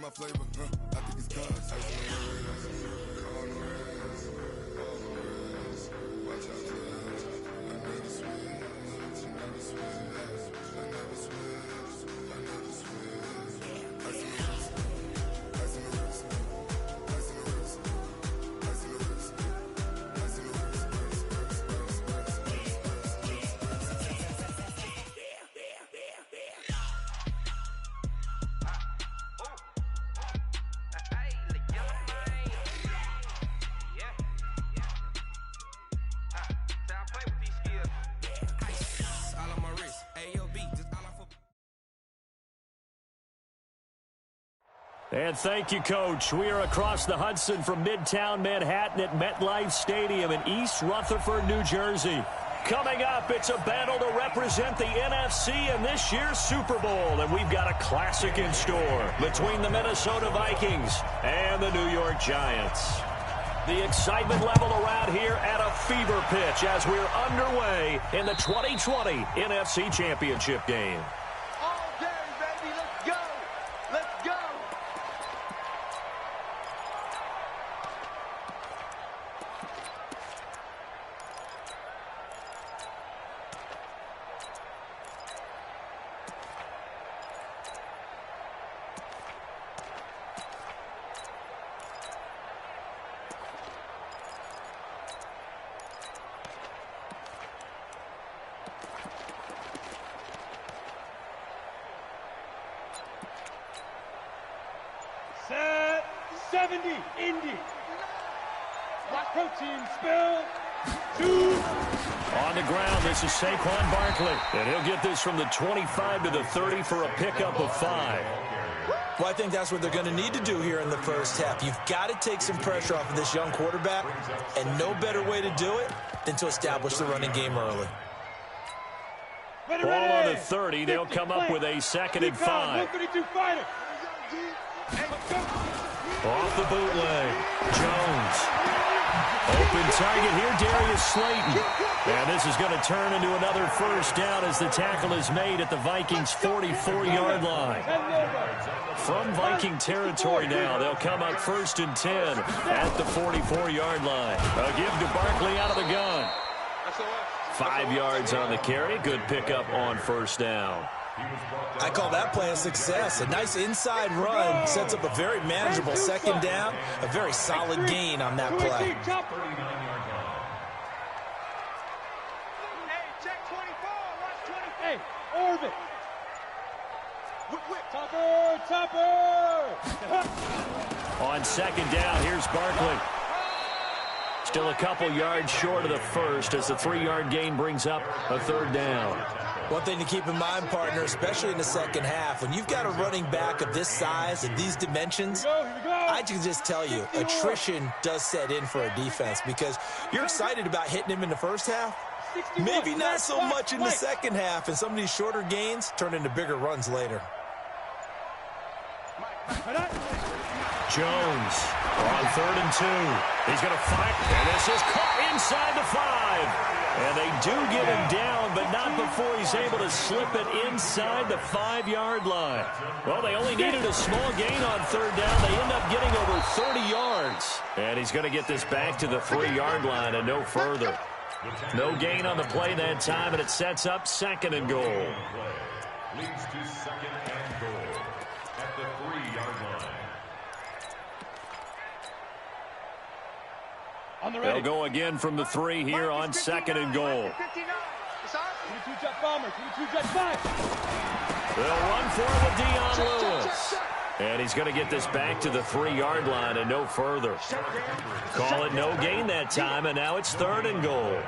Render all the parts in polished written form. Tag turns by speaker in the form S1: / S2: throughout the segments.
S1: my flavor, I think it's cause ice on the wrist, on the wrist, on the wrist. Watch out for this. I never switch, I never switch, I never switch, I never switch. Ice on the wrist, ice on the wrist, ice on the wrist, ice on the wrist, ice on the wrist.
S2: And thank you, Coach. We are across the Hudson from Midtown Manhattan at MetLife Stadium in East Rutherford, New Jersey. Coming up, it's a battle to represent the NFC in this year's Super Bowl. And we've got a classic in store between the Minnesota Vikings and the New York Giants. The excitement level around here at a fever pitch as we're underway in the 2020 NFC Championship game.
S3: Set 70, Indy. Black protein spill. 2.
S2: On the ground, this is Saquon Barkley. And he'll get this from the 25 to the 30 for a pickup of 5.
S4: Well, I think that's what they're going to need to do here in the first half. You've got to take some pressure off of this young quarterback, and no better way to do it than to establish the running game early.
S2: Ball on the 30. They'll come up with a 2nd and 5. Off the bootleg. Jones. Open target here, Darius Slayton. And this is going to turn into another first down as the tackle is made at the Vikings' 44-yard line. From Viking territory now, they'll come up 1st and 10 at the 44-yard line. A give to Barkley out of the gun. 5 yards on the carry. Good pickup on first down.
S4: I call that play a success. A nice inside run sets up a very manageable 2nd down. A very solid gain on that play.
S3: Hey, Orbit. Topper.
S2: On 2nd down, here's Barkley. Still a couple yards short of the first as the 3-yard gain brings up a 3rd down.
S4: One thing to keep in mind, partner, especially in the second half, when you've got a running back of this size and these dimensions, I can just tell you, attrition does set in for a defense because you're excited about hitting him in the first half. Maybe not so much in the second half, and some of these shorter gains turn into bigger runs later.
S2: Jones on 3rd and 2. He's going to fight, and this is caught inside the 5. And they do get him down, but not before he's able to slip it inside the 5-yard line. Well, they only needed a small gain on 3rd down. They end up getting over 30 yards. And he's going to get this back to the 3-yard line and no further. No gain on the play that time, and it sets up 2nd and goal.
S5: Leads to 2nd and goal at the 3-yard line.
S2: They'll go again from the 3 here on 2nd and goal. They'll run for it with Dion Lewis. And he's going to get this back to the 3-yard line and no further. Call it no gain that time, and now it's 3rd and goal.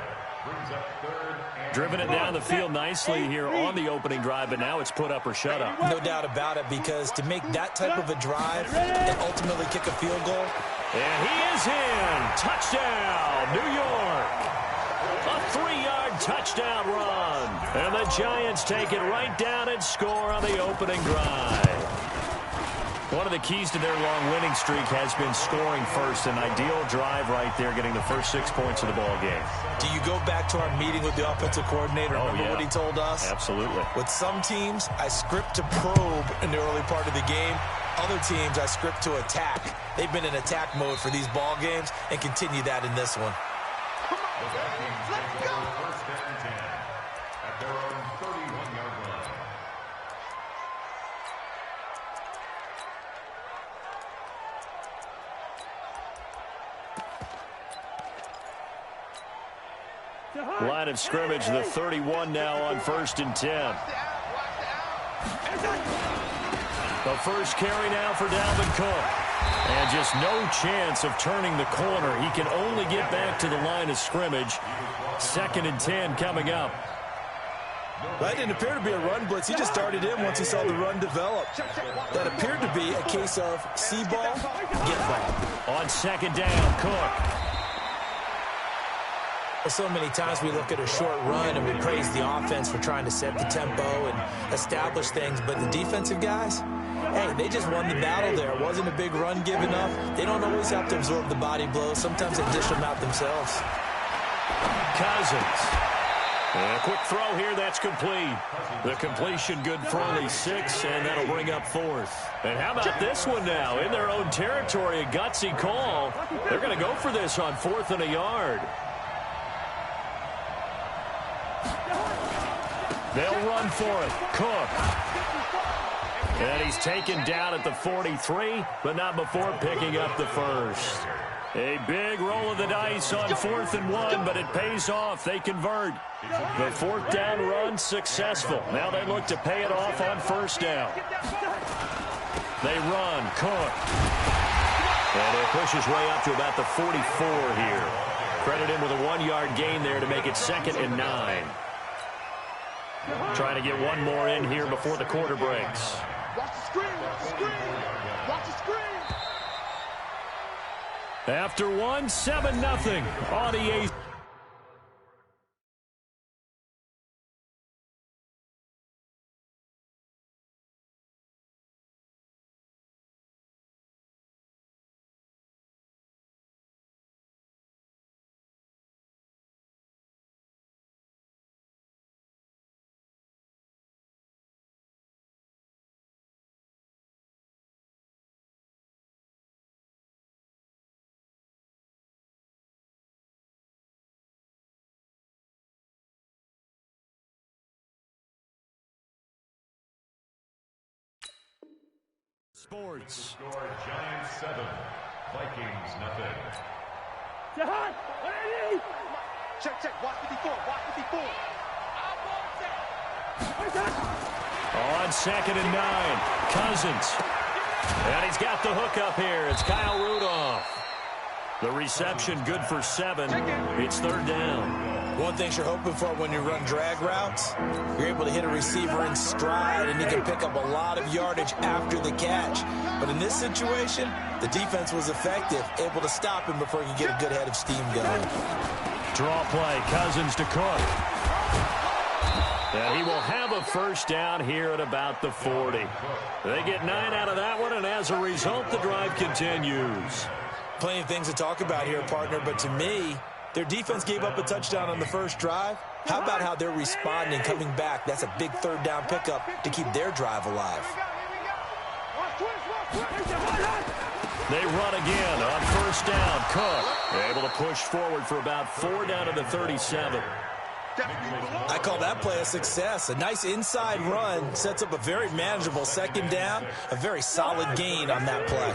S2: Driven it down the field nicely here on the opening drive, but now it's put up or shut up.
S4: No doubt about it, because to make that type of a drive and ultimately kick a field goal.
S2: And he is in. Touchdown, New York. A 3-yard touchdown run. And the Giants take it right down and score on the opening drive. One of the keys to their long winning streak has been scoring first. An ideal drive right there, getting the first 6 points of the ball game.
S4: Do you go back to our meeting with the offensive coordinator? Remember what he told us?
S2: Absolutely.
S4: With some teams, I script to probe in the early part of the game. Other teams I script to attack. They've been in attack mode for these ball games and continue that in this one.
S5: The Vikings take over first and 10 at their own 31-yard line.
S2: Line of scrimmage, the 31 now on first and 10. The first carry now for Dalvin Cook. And just no chance of turning the corner. He can only get back to the line of scrimmage. Second and 10 coming up.
S4: That didn't appear to be a run blitz. He just darted in once he saw the run develop. That appeared to be a case of see ball, get ball.
S2: On second down, Cook.
S4: So many times we look at a short run and we praise the offense for trying to set the tempo and establish things, but the defensive guys, hey, they just won the battle there. It wasn't a big run given up. They don't always have to absorb the body blows. Sometimes they dish them out themselves.
S2: Cousins. And a quick throw here, that's complete. The completion good for only 6, and that'll bring up fourth. And how about this one now? In their own territory, a gutsy call. They're going to go for this on 4th and a yard. They'll run for it. Cook. And he's taken down at the 43, but not before picking up the first. A big roll of the dice on 4th and 1, but it pays off. They convert. The 4th down run successful. Now they look to pay it off on first down. They run. Cook. And he'll push his way up to about the 44 here. Credit him with a 1-yard gain there to make it 2nd and 9. Trying to get one more in here before the quarter breaks.
S3: Watch the screen, watch the screen, watch the screen.
S2: After one, 7-0 on EA. Sports.
S5: Score Giants 7, Vikings nothing.
S3: Jahan, check, watch the before,
S2: On 2nd and 9, Cousins. And he's got the hook up here. It's Kyle Rudolph. The reception good for 7. It's 3rd down.
S4: One thing you're hoping for when you run drag routes, you're able to hit a receiver in stride, and he can pick up a lot of yardage after the catch. But in this situation, the defense was effective, able to stop him before he could get a good head of steam going.
S2: Draw play, Cousins to Cook. And he will have a first down here at about the 40. They get 9 out of that one, and as a result, the drive continues.
S4: Plenty of things to talk about here, partner, but to me, their defense gave up a touchdown on the first drive. How about how they're responding, coming back? That's a big 3rd down pickup to keep their drive alive.
S2: They run again on first down. Cook able to push forward for about 4 down to the 37.
S4: I call that play a success. A nice inside run sets up a very manageable 2nd down. A very solid gain on that play.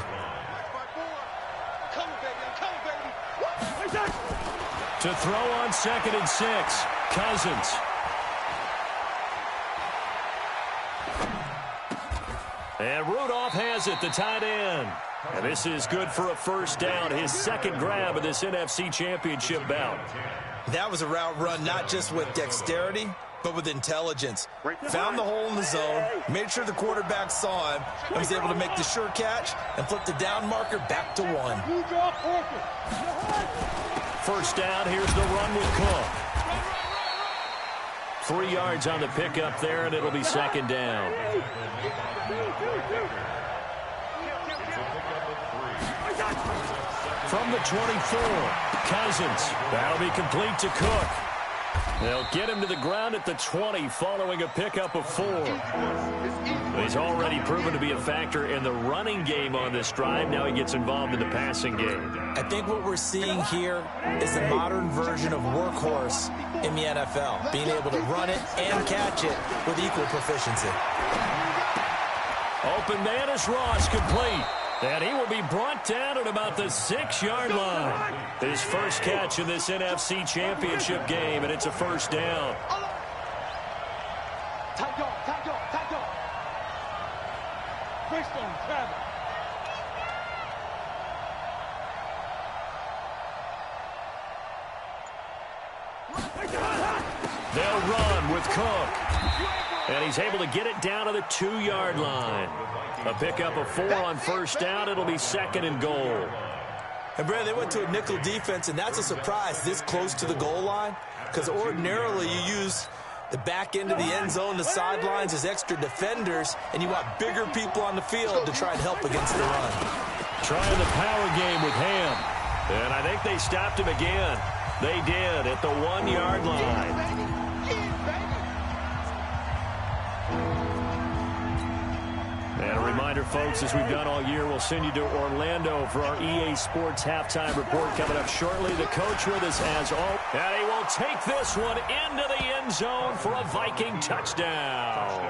S2: To throw on 2nd and 6, Cousins. And Rudolph has it, the tight end. And this is good for a first down, his 2nd grab of this NFC Championship bout.
S4: That was a route run not just with dexterity, but with intelligence. Found the hole in the zone, made sure the quarterback saw him, and was able to make the sure catch and flip the down marker back to 1.
S2: First down, here's the run with Cook. 3 yards on the pickup there, and it'll be 2nd down. From the 24, Cousins. That'll be complete to Cook. They'll get him to the ground at the 20 following a pickup of 4. He's already proven to be a factor in the running game on this drive. Now he gets involved in the passing game.
S4: I think what we're seeing here is the modern version of workhorse in the NFL, being able to run it and catch it with equal proficiency.
S2: Open man is Ross, complete. And he will be brought down at about the 6-yard line. His first catch in this NFC Championship game, and it's a first down.
S3: Tight dog, tight dog, tight dog. Greystone, travel.
S2: They'll run with Cook. And he's able to get it down to the 2-yard line. A pickup of 4 on first down. It'll be 2nd and goal.
S4: And, Brad, they went to a nickel defense, and that's a surprise this close to the goal line, because ordinarily you use the back end of the end zone, the sidelines as extra defenders, and you want bigger people on the field to try and help against the run.
S2: Trying the power game with Ham. And I think they stopped him again. They did at the 1-yard line. And a reminder, folks, as we've done all year, we'll send you to Orlando for our EA Sports halftime report coming up shortly. The coach with us as all. And he will take this one into the end zone for a Viking touchdown.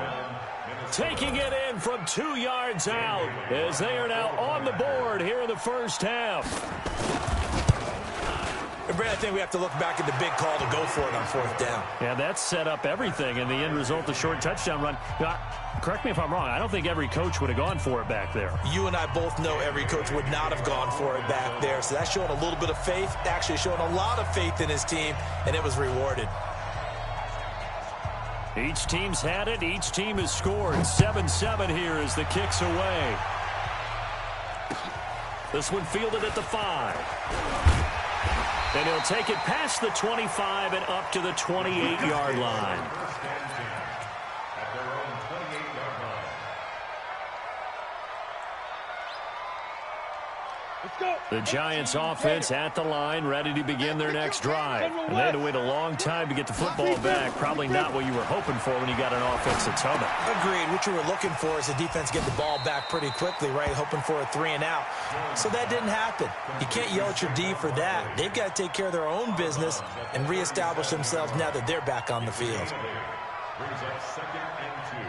S2: Taking it in from 2 yards out as they are now on the board here in the first half.
S4: And Brad, I think we have to look back at the big call to go for it on 4th down.
S2: Yeah, that set up everything, and the end result, the short touchdown run. Correct me if I'm wrong. I don't think every coach would have gone for it back there.
S4: You and I both know every coach would not have gone for it back there. So that's showing a little bit of faith, actually showing a lot of faith in his team, and it was rewarded.
S2: Each team's had it. Each team has scored. 7-7 here as the kick's away. This one fielded at the 5. And he'll take it past the 25 and up to the 28-yard line. The Giants offense at the line, ready to begin their next drive. And they had to wait a long time to get the football back. Probably not what you were hoping for when you got an offense that's humming.
S4: Agreed. What you were looking for is the defense get the ball back pretty quickly, right? Hoping for a 3 and out. So that didn't happen. You can't yell at your D for that. They've got to take care of their own business and reestablish themselves now that they're back on the field.
S5: Brings up 2nd and 2.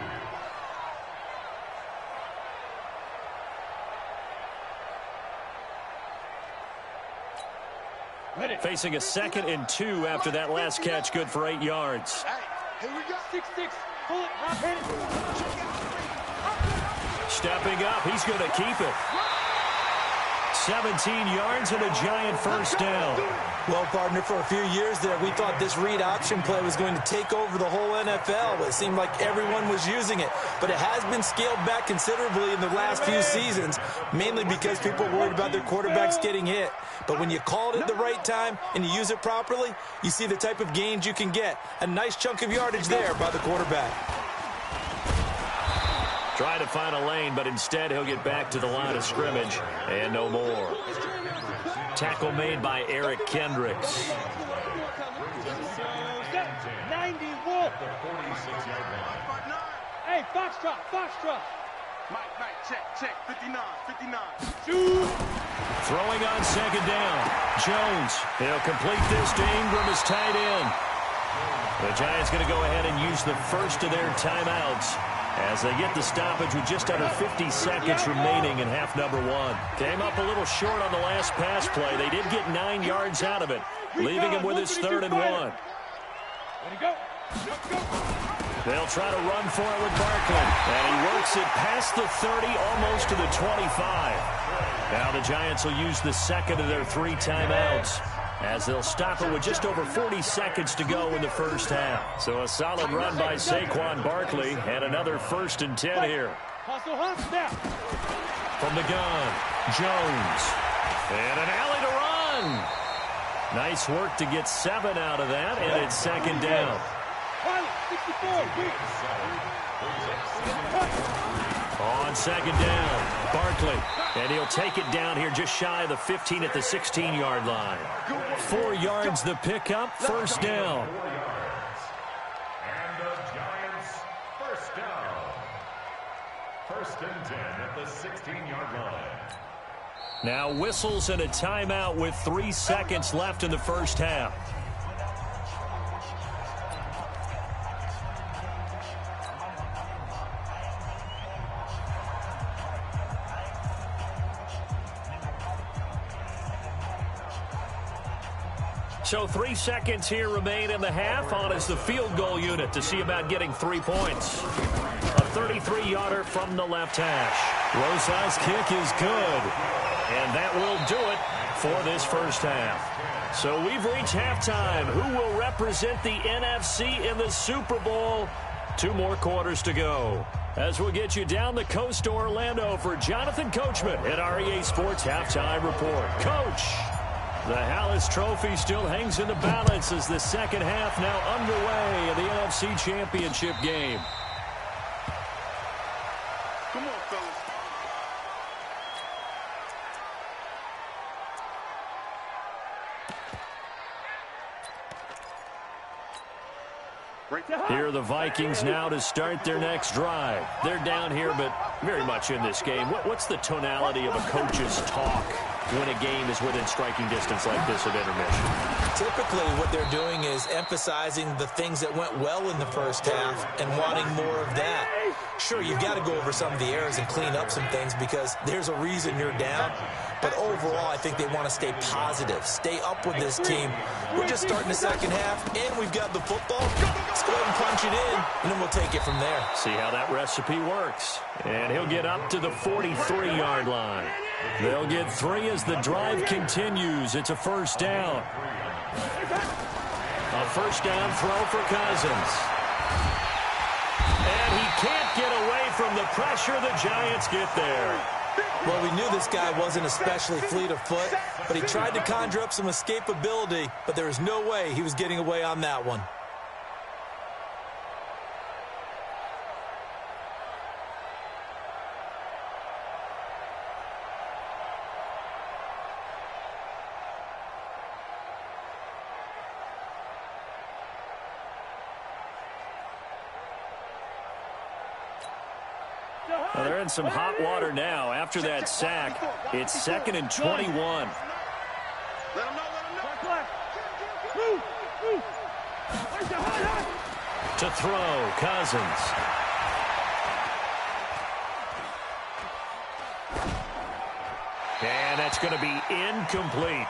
S2: Facing a 2nd and 2 after that last catch, good for 8 yards.
S3: Here we go. 6-6. Pull it. Hop it.
S2: Stepping up, he's going to keep it. 17 yards and a Giant first down.
S4: Well, partner, for a few years there, we thought this read option play was going to take over the whole NFL. It seemed like everyone was using it. But it has been scaled back considerably in the last few seasons, mainly because people are worried about their quarterbacks getting hit. But when you call it at the right time and you use it properly, you see the type of gains you can get. A nice chunk of yardage there by the quarterback.
S2: Trying to find a lane, but instead he'll get back to the line of scrimmage and no more. Tackle made by Eric Kendricks.
S3: 91. Hey, Foxtrot, Foxtrot. Mike, check, 59. Shoot.
S2: Throwing on 2nd down. Jones, he'll complete this to Ingram as tight end. The Giants going to go ahead and use the first of their timeouts as they get the stoppage with just under 50 seconds remaining in half number 1. Came up a little short on the last pass play. They did get 9 yards out of it, leaving him with his 3rd and 1.
S3: Let it go.
S2: They'll try to run for it with Barkley. And he works it past the 30, almost to the 25. Now the Giants will use the 2nd of their 3 timeouts, as they'll stop it with just over 40 seconds to go in the first half. So a solid run by Saquon Barkley, and another 1st and 10 here. From the gun, Jones. And an alley to run. Nice work to get 7 out of that, and it's 2nd down. On 2nd down, Barkley. And he'll take it down here just shy of the 15 at the 16-yard line. 4 yards the pickup, 1st down.
S5: First and 10 at the 16-yard line.
S2: Now whistles and a timeout with 3 seconds left in the first half. So 3 seconds here remain in the half. On is the field goal unit to see about getting 3 points. A 33-yarder from the left hash. Rosa's kick is good. And that will do it for this first half. So we've reached halftime. Who will represent the NFC in the Super Bowl? 2 more quarters to go. As we'll get you down the coast to Orlando for Jonathan Coachman at REA Sports Halftime Report. Coach! The Hallis Trophy still hangs in the balance as the second half now underway in the NFC Championship game.
S3: Come on, fellas.
S2: Here are the Vikings now to start their next drive. They're down here, but very much in this game. What's the tonality of a coach's talk when a game is within striking distance like this of intermission?
S4: Typically, what they're doing is emphasizing the things that went well in the first half and wanting more of that. Sure, you've got to go over some of the errors and clean up some things because there's a reason you're down. But overall, I think they want to stay positive, stay up with this team. We're just starting the second half, and we've got the football. Let's go ahead and punch it in, and then we'll take it from there.
S2: See how that recipe works. And he'll get up to the 43-yard line. They'll get 3 as the drive continues. It's a first down. A first down throw for Cousins. And he can't get away from the pressure. The Giants get there.
S4: Well, we knew this guy wasn't especially fleet of foot, but he tried to conjure up some escapability, but there was no way he was getting away on that one.
S2: Well, they're in some hot water now. After that sack, it's 2nd and 21.
S3: Let him know.
S2: To throw, Cousins. And that's going to be incomplete.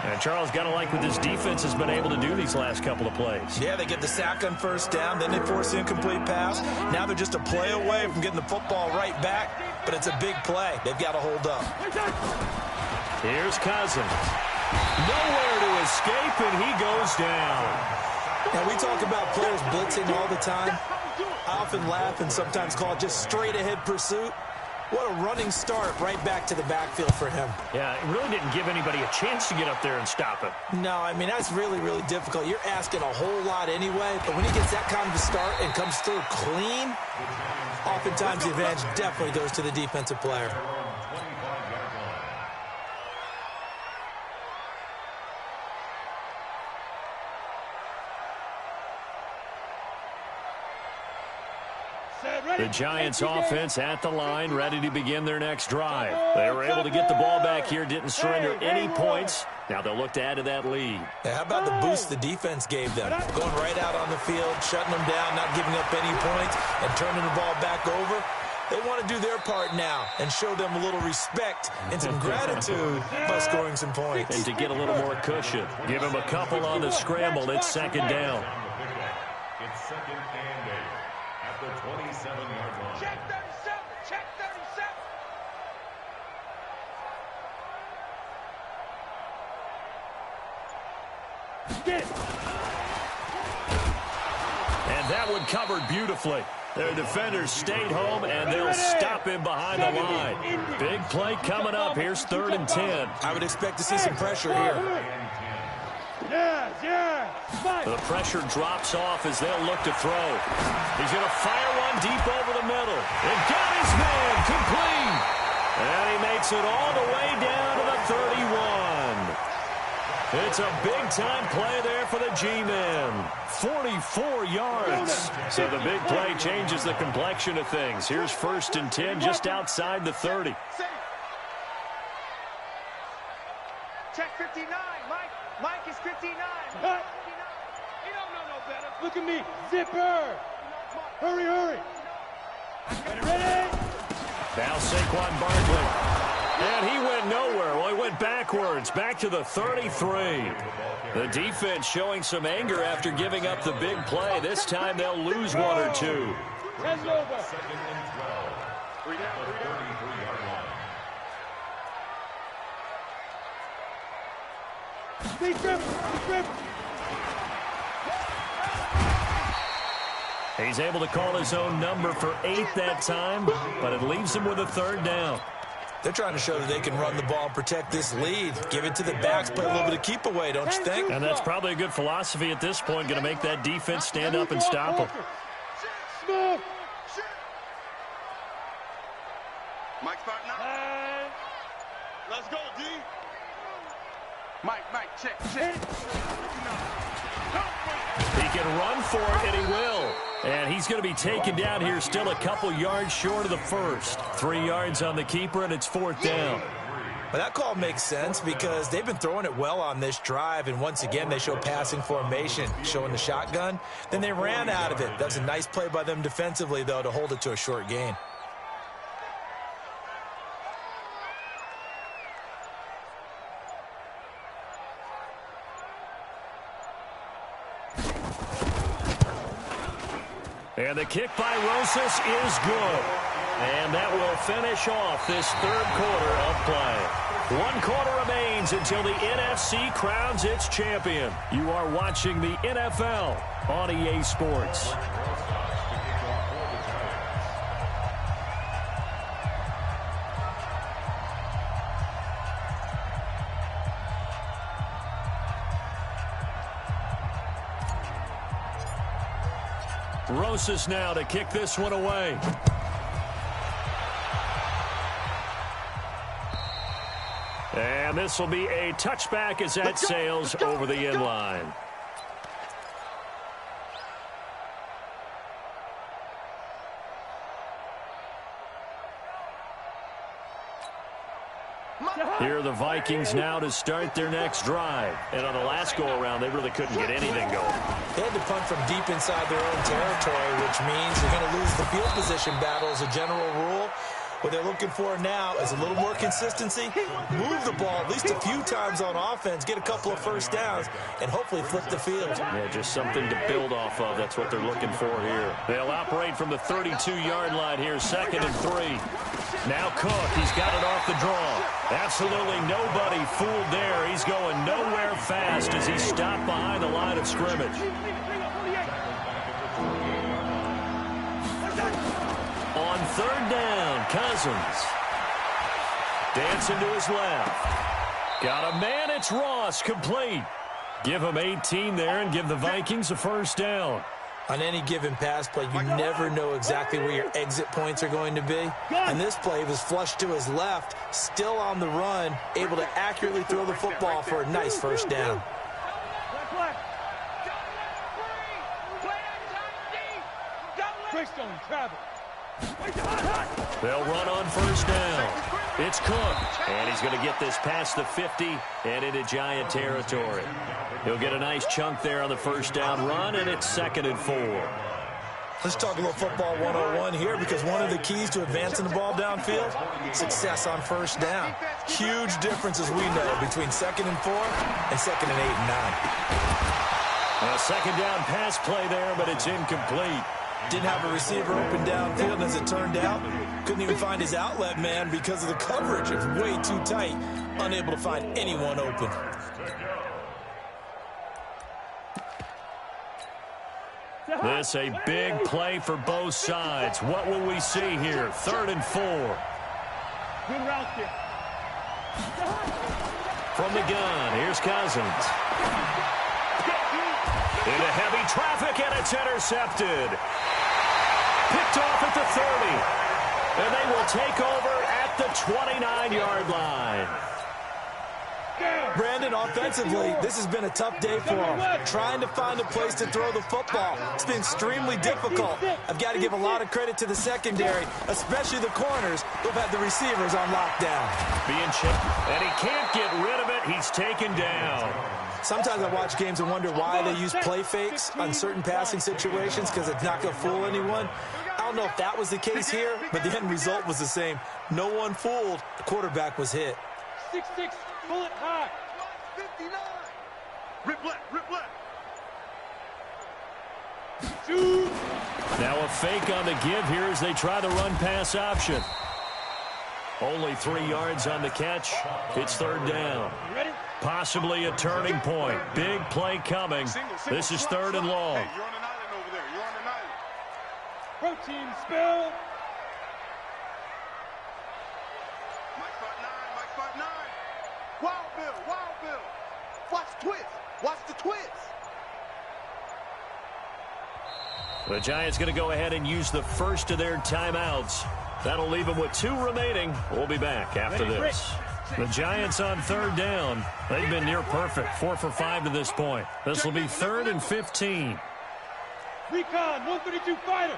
S2: And Charles, got to like what this defense has been able to do these last couple of plays.
S4: Yeah, they get the sack on first down, then they force the incomplete pass. Now they're just a play away from getting the football right back, but it's a big play. They've got to hold up.
S2: Here's Cousins. Nowhere to escape, and he goes down.
S4: Now, we talk about players blitzing all the time. I often laugh and sometimes call it just straight-ahead pursuit. What a running start right back to the backfield for him.
S2: Yeah, it really didn't give anybody a chance to get up there and stop it.
S4: No, I mean, that's really, really difficult. You're asking a whole lot anyway, but when he gets that kind of a start and comes through clean, oftentimes the advantage definitely goes to the defensive player.
S2: The Giants offense at the line, ready to begin their next drive. They were able to get the ball back here, didn't surrender any points. Now they'll look to add to that lead.
S4: How about the boost the defense gave them? Going right out on the field, shutting them down, not giving up any points, and turning the ball back over. They want to do their part now and show them a little respect and some gratitude by scoring some points.
S2: And to get a little more cushion. Give them a couple on the scramble. It's 2nd down.
S5: It's 2nd and 8 at the 27-yard line.
S3: Check 37. Check 37. Get it.
S2: And that one covered beautifully. Their defenders stayed home, and they'll stop him behind the line. Big play coming up. Here's 3rd and 10.
S4: I would expect to see some pressure here.
S2: The pressure drops off as they'll look to throw. He's going to fire one deep over the middle. And got his man complete. And he makes it all the way down to the 31. It's a big-time play there for the G-Men. 44 yards. So the big play changes the complexion of things. Here's 1st and 10 just outside the 30.
S3: Check 59. Mike is 59. He don't know no better.
S6: Look at me. Zipper. Hurry. Ready?
S2: Now Saquon Barkley. And he went nowhere. Well, he went backwards, back to the 33. The defense showing some anger after giving up the big play. This time they'll lose 1 or 2.
S6: 10's over.
S5: 2nd and 12. The 33-yard line.
S6: Big grip.
S2: He's able to call his own number for 8 that time, but it leaves him with a 3rd down.
S4: They're trying to show that they can run the ball and protect this lead. Give it to the backs, play a little bit of keep away, don't you think?
S2: And that's probably a good philosophy at this point, going to make that defense stand up and stop them.
S6: Smooth.
S3: Mike starting out. Let's go, D. Mike, check.
S2: He can run for it, and he will. And he's going to be taken down here, still a couple yards short of the 1st. 3 yards on the keeper, and it's 4th down.
S4: Well, that call makes sense because they've been throwing it well on this drive, and once again they show passing formation, showing the shotgun. Then they ran out of it. That's a nice play by them defensively, though, to hold it to a short gain.
S2: And the kick by Rosas is good. And that will finish off this 3rd quarter of play. 1 quarter remains until the NFC crowns its champion. You are watching the NFL on EA Sports. Rosas now to kick this one away. And this will be a touchback as that sails over the end line. Here are the Vikings now to start their next drive. And on the last go-around, they really couldn't get anything going.
S4: They had to punt from deep inside their own territory, which means they're going to lose the field position battle as a general rule. What they're looking for now is a little more consistency, move the ball at least a few times on offense, get a couple of 1st downs, and hopefully flip the field.
S2: Yeah, just something to build off of. That's what they're looking for here. They'll operate from the 32-yard line here, 2nd and 3. Now Cook, he's got it off the draw. Absolutely nobody fooled there. He's going nowhere fast as he's stopped behind the line of scrimmage. On 3rd down, Cousins. Dancing to his left. Got a man, it's Ross, complete. Give him 18 there and give the Vikings a 1st down.
S4: On any given pass play, you never know exactly where your exit points are going to be. And this play was flushed to his left, still on the run, able to accurately throw the football for a nice 1st down.
S2: They'll run on 1st down. It's Cook, and he's going to get this past the 50 and into Giant territory. He'll get a nice chunk there on the 1st down run, and it's 2nd and 4.
S4: Let's talk a little football 101 here, because one of the keys to advancing the ball downfield, success on 1st down. Huge difference, as we know, between 2nd and 4 and 2nd and 8 and 9.
S2: A 2nd down pass play there, but it's incomplete.
S4: Didn't have a receiver open downfield, and as it turned out, couldn't even find his outlet man because of the coverage. It was way too tight, unable to find anyone open.
S2: This a big play for both sides. What will we see here? 3rd and 4.
S6: Good route here.
S2: From the gun, here's Cousins. Into heavy traffic, and it's intercepted. Picked off at the 30. And they will take over at the 29-yard line.
S4: Brandon, offensively, this has been a tough day for him. Trying to find a place to throw the football. It's been extremely difficult. I've got to give a lot of credit to the secondary, especially the corners who've had the receivers on lockdown.
S2: Being chipped, and he can't get rid of it. He's taken down.
S4: Sometimes I watch games and wonder why they use play fakes on certain passing situations because it's not going to fool anyone. I don't know if that was the case here, but the end result was the same. No one fooled. The quarterback was hit.
S6: 6'6", bullet high.
S3: 59. Rip left, rip left.
S6: Shoot.
S2: Now a fake on the give here as they try the run-pass option. Only 3 yards on the catch. It's third down.
S6: Ready?
S2: Possibly a turning point. Big play coming. This is third and long.
S3: Hey, you're on an island over there. You're on an island.
S6: Protein spill.
S3: Mike 5'9", Mike 5'9". Wild Bill, Wild Bill. Watch twist. Watch the twist.
S2: The Giants going to go ahead and use the first of their timeouts. That'll leave them with 2 remaining. We'll be back after this. The Giants on third down. They've been near perfect. 4 for 5 to this point. This will be third and 15.
S6: Recon, 132 fighter.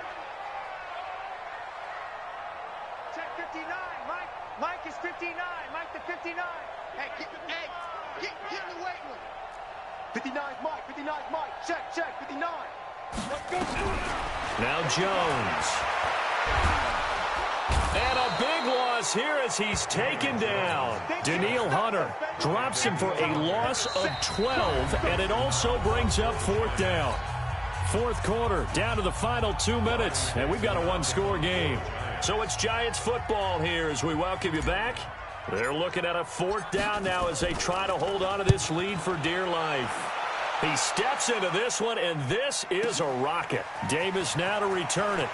S3: Check 59. Mike is 59. Mike the 59. Hey, get in the weight room. 59's Mike. 59's Mike. Check, 59.
S6: Let's go.
S2: Now Jones. And a big loss here as he's taken down. Danielle Hunter drops him for a loss of 12, and it also brings up fourth down. Fourth quarter, down to the final 2 minutes, and we've got a one-score game. So it's Giants football here as we welcome you back. They're looking at a fourth down now as they try to hold on to this lead for dear life. He steps into this one, and this is a rocket. Davis now to return it.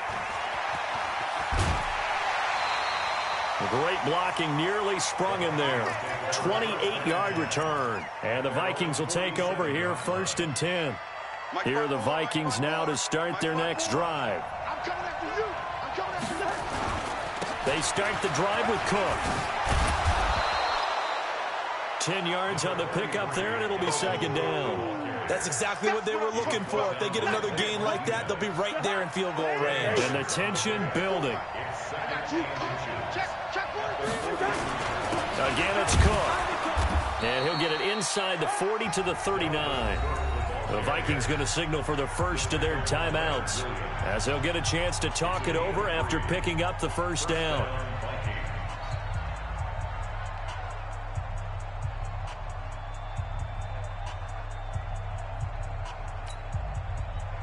S2: Great blocking, nearly sprung in there. 28-yard return. And the Vikings will take over here first and 10. Here are the Vikings now to start their next drive.
S3: I'm coming after you. I'm coming after you.
S2: They start the drive with Cook. 10 yards on the pickup there, and it'll be second down.
S4: That's exactly what they were looking for. If they get another gain like that, they'll be right there in field goal range.
S2: And the tension building. Again, it's Cook. And he'll get it inside the 40 to the 39. The Vikings going to signal for the first of their timeouts as they'll get a chance to talk it over after picking up the first down.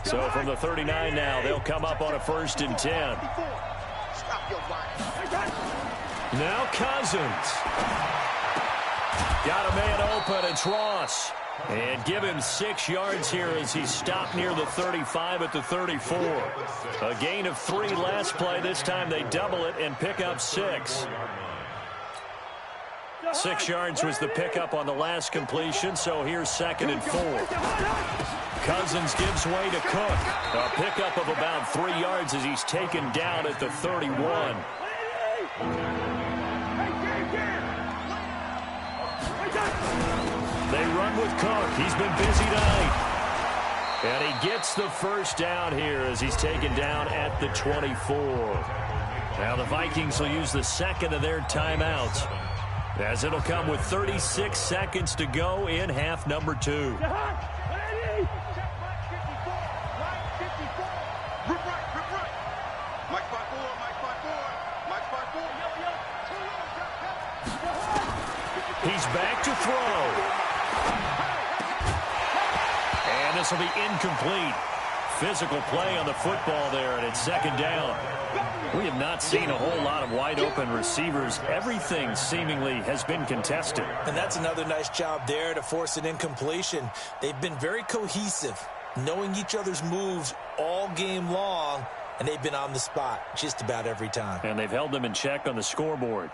S2: So from the 39 now, they'll come up on a first and 10. Now Cousins. Got a man open. It's Ross. And give him 6 yards here as he stopped near the 35 at the 34. A gain of 3 last play. This time they double it and pick up 6. 6 yards was the pickup on the last completion, so here's second and 4. Cousins gives way to Cook. A pickup of about 3 yards as he's taken down at the 31. They run with Cook. He's been busy tonight. And he gets the first down here as he's taken down at the 24. Now the Vikings will use the second of their timeouts, as it'll come with 36 seconds to go in half number 2. He's back to throw. And this will be incomplete. Physical play on the football there, and it's second down. We have not seen a whole lot of wide-open receivers. Everything seemingly has been contested.
S4: And that's another nice job there to force an incompletion. They've been very cohesive, knowing each other's moves all game long, and they've been on the spot just about every time.
S2: And they've held them in check on the scoreboard.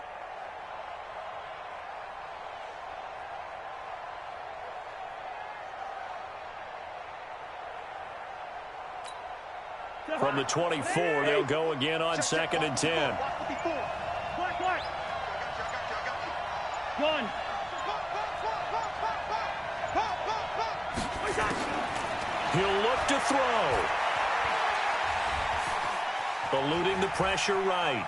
S2: From the 24, they'll go again on second and 10.
S6: Gun.
S2: He'll look to throw. Eluding the pressure right.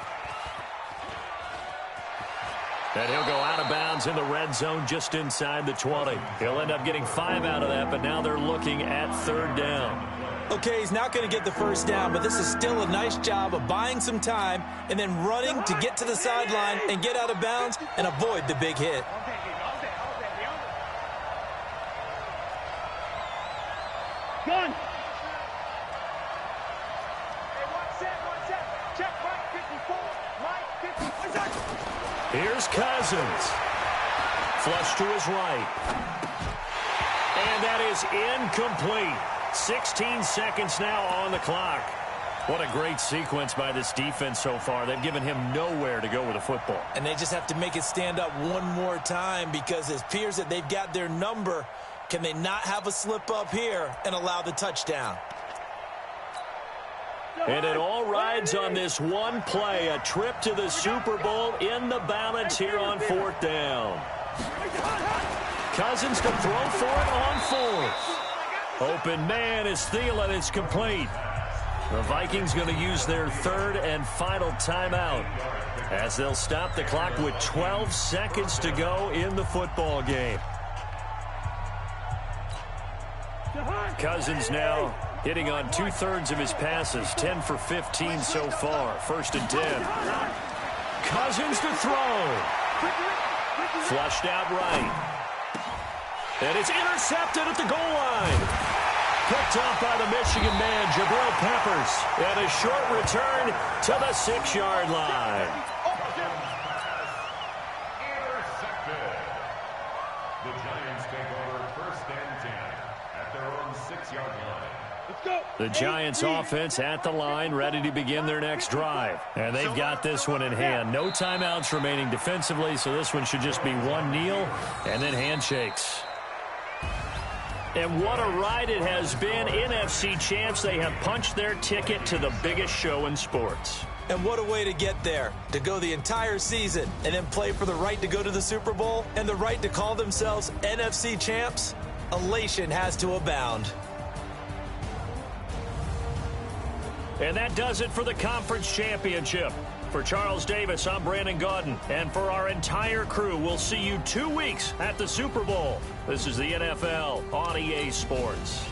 S2: And he'll go out of bounds in the red zone just inside the 20. He'll end up getting 5 out of that, but now they're looking at 3rd down.
S4: Okay, he's not going to get the first down, but this is still a nice job of buying some time and then running to get to the sideline and get out of bounds and avoid the big hit.
S6: Gun.
S3: Check Mike 54. Mike 54.
S2: Here's Cousins. Flush to his right. And that is incomplete. 16 seconds now on the clock. What a great sequence by this defense so far. They've given him nowhere to go with the football.
S4: And they just have to make it stand up one more time because it appears that they've got their number. Can they not have a slip up here and allow the touchdown?
S2: And it all rides on this one play, a trip to the Super Bowl in the balance here on 4th down. Cousins to throw for it on 4th. Open man is Thielen. It's complete. The Vikings going to use their 3rd and final timeout as they'll stop the clock with 12 seconds to go in the football game. Cousins now hitting on 2/3 of his passes, 10 for 15 so far. 1st and 10. Cousins to throw. Flushed out right. And it's intercepted at the goal line. Picked off by the Michigan man, Jabril Peppers. And a short return to the 6-yard line.
S5: Intercepted. The Giants take over 1st and 10 at their own 6-yard line.
S6: Let's go.
S2: The Giants offense at the line, ready to begin their next drive. And they've got this one in hand. No timeouts remaining defensively, so this one should just be one kneel and then handshakes. And what a ride it has been. NFC champs, they have punched their ticket to the biggest show in sports.
S4: And what a way to get there, to go the entire season and then play for the right to go to the Super Bowl and the right to call themselves NFC champs. Elation has to abound.
S2: And that does it for the conference championship. For Charles Davis, I'm Brandon Gaudin. And for our entire crew, we'll see you 2 weeks at the Super Bowl. This is the NFL on EA Sports.